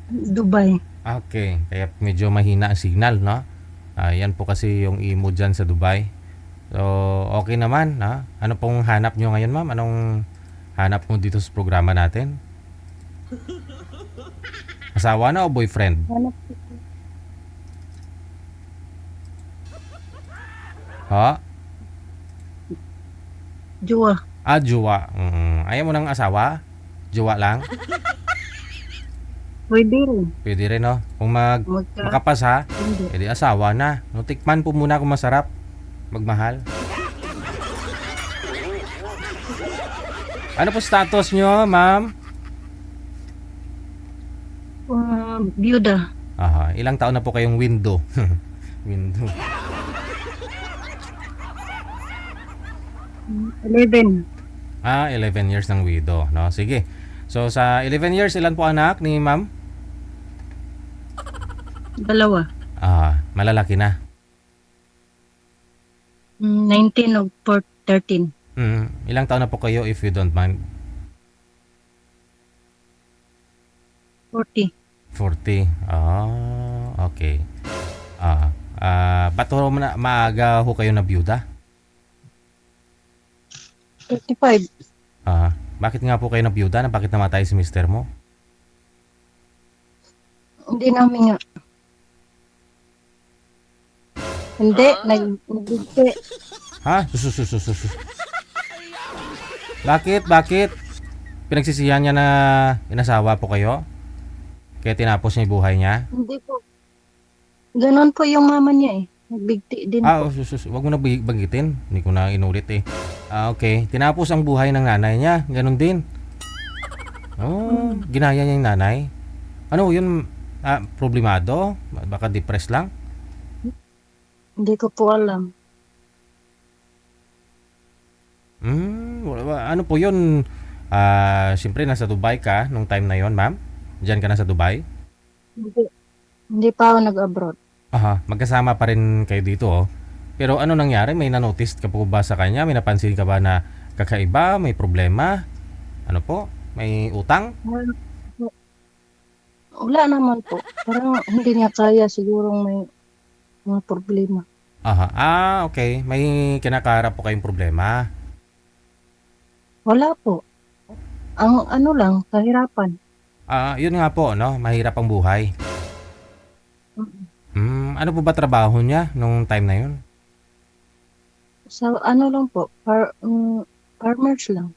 Dubai. Okay, kaya medyo mahina ang signal, no? Yan po kasi yung imo dyan sa Dubai. So, okay naman, no? Ano pong hanap nyo ngayon, ma'am? Anong hanap mo dito sa programa natin? Asawa na o boyfriend? Hanap Ha? Jua. Jowa. Ayaw mo ng asawa? Jowa lang? Pwede rin. Pwede rin, no? Kung Magka, makapas, ha? hindi. Edi asawa na. No, tikman po muna kung masarap magmahal. Ano po status nyo, ma'am? Byuda. Aha, ilang taon na po kayong window? Window. 11. 11 years ng widow, no? Sige. So, sa 11 years, ilan po anak ni ma'am? Dalawa. Malalaki na. 19 o 13. Ilang taon na po kayo if you don't mind? 40. 40. Okay. Ba't ho maaga ho kayo na byuda? 35. Bakit nga po kayo na byuda? Bakit namatay si mister mo? Hindi namin nga. Hindi. Nagbigti. Sus. Bakit? Pinagsisihan niya na inasawa po kayo? Kaya tinapos niya yung buhay niya? Hindi po. Ganon po yung mama niya eh. Nagbigti din po. Wag mo na bagitin. Hindi ko na inulit eh. Okay. Tinapos ang buhay ng nanay niya. Ganon din. Ginaya niya yung nanay. Ano yun? Problemado? Baka depressed lang? Hindi ko po alam. Ano po yun? Siyempre nasa Dubai ka nung time na yon, ma'am? Diyan ka na sa Dubai? Hindi. Hindi pa ako nag-abroad. Magkasama pa rin kayo dito, oh. Pero ano nangyari? May na-notice ka po ba sa kanya? May napansin ka ba na kakaiba? May problema? Ano po? May utang? Wala naman po. Parang hindi niya kaya sigurong may mga problema. Okay. May kinakaharap po kayong problema. Wala po. Ang ano lang, kahirapan. Yun nga po, no? Mahirap ang buhay. Ano po ba trabaho niya nung time na yun? Sa ano lang po, farmers lang.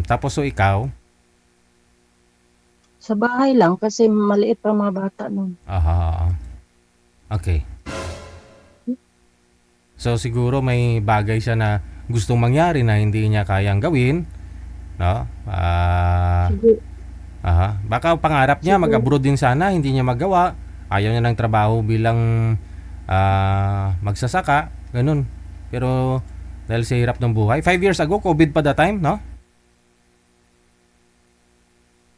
Tapos so ikaw? Sa bahay lang kasi maliit pa mga bata nun. Okay. So siguro may bagay siya na gustong mangyari na hindi niya kayang gawin, no? Siguro, Baka pangarap niya siguro, mag-abroad din sana, hindi niya magawa. Ayaw niya ng trabaho bilang magsasaka, ganun. Pero dahil sa hirap ng buhay, 5 years ago, COVID pa that time, no?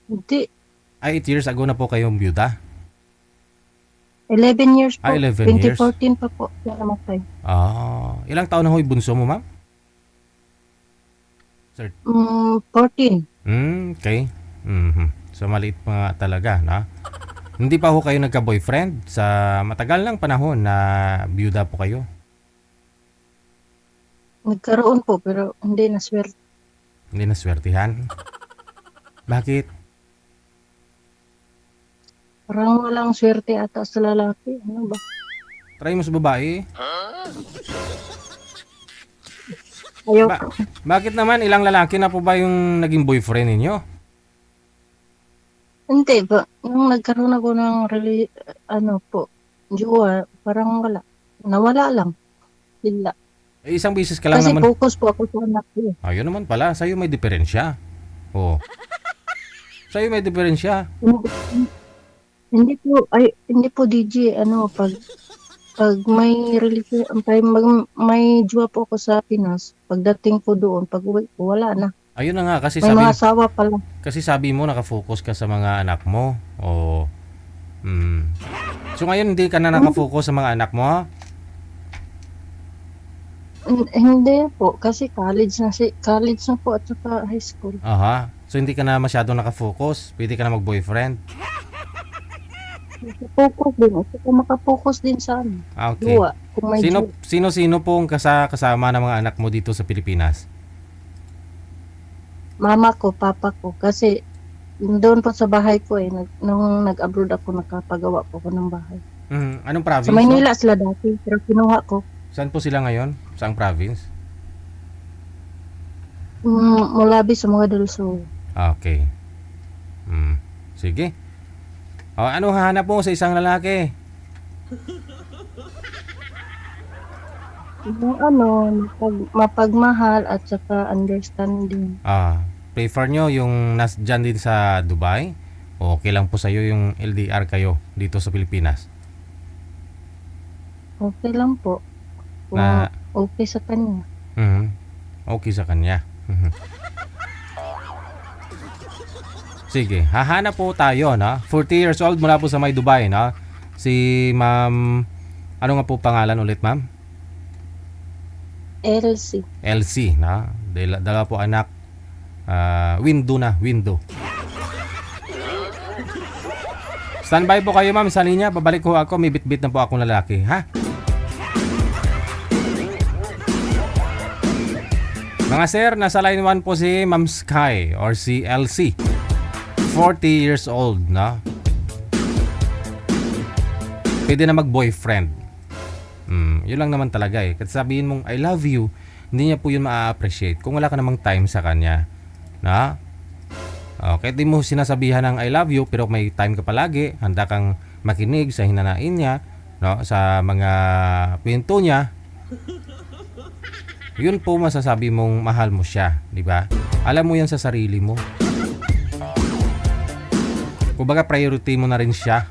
hindi. 8 years ago na po kayong byuda. 11 years po. 11 years. 2014 pa po siya namatay. Ilang taon na ho yung bunso mo, ma'am? Sir. 14. Okay. So maliit pa nga talaga, na? Hindi pa ho kayo nagka-boyfriend sa matagal ng panahon na byuda po kayo? Nagkaroon po pero hindi na swerte. Hindi naswertihan? Bakit? Parang walang swerte ata sa lalaki. Ano ba? Try mo sa babae. Ayaw Ba- ko. Bakit naman ilang lalaki na po ba yung naging boyfriend ninyo? Hindi ba? Nung nagkaroon ako ng ano po, jowa, parang wala. Nawala lang. Bigla. Isang beses ka lang Kasi naman. focus po ako sa anak ko. Ayun naman pala, sa'yo may diferensya. Oh. Sa'yo may diferensya. Hindi, hindi po DJ, ano, pag may may jowa po ako sa Pinas, pagdating ko doon, pag uwi ko, wala na. Ayun na nga, May mga asawa pa lang. kasi sabi mo nakafocus ka sa mga anak mo. Oh. So ngayon hindi ka na nakafocus sa mga anak mo, ha? Hindi po, kasi college na po at saka high school. So hindi ka na masyadong nakafocus. Pwede ka na mag-boyfriend. Focus din. At saka makapokus din sa ano. Okay. Dua. Kung may Sino sino pong kasama ng mga anak mo dito sa Pilipinas? mama ko, papa ko. Kasi doon po sa bahay ko nung nag-abroad ako, nakapagawa po ko ng bahay. Anong province? Sa Maynila sila dati, pero kinuha ko. Saan po sila ngayon? Saang province? Mulabi sa mga del Sur. Okay. Sige. Ano hahanap mo sa isang lalaki? Yung mapagmahal at saka understanding. Prefer nyo yung dyan din sa Dubai? O okay lang po sa'yo yung LDR kayo dito sa Pilipinas? Okay lang po. Kung Na- okay sa kanya. Okay sa kanya. Sige, hahanap po tayo, no? 40 years old mula po sa may Dubai, no? Si Ma'am, ano nga po pangalan ulit, Ma'am? LC. LC, no? Dala po anak, window. Standby po kayo, Ma'am, sa linya. Babalik ko ako, may bit-bit na po akong lalaki, ha? Mga sir, nasa line 1 po si Ma'am Sky or si LC. 40 years old, no? Pwede na mag-boyfriend. Yun lang naman talaga eh. Kasi sabihin mong I love you, hindi niya po yun ma-appreciate kung wala ka namang time sa kanya. Na? Kahit di mo sinasabihan ng I love you pero may time ka palagi, handa kang makinig sa hinanain niya, no? Sa mga kwento niya. Yun po masasabi mong mahal mo siya, di ba? Alam mo yan sa sarili mo. Kumbaga priority mo na rin siya.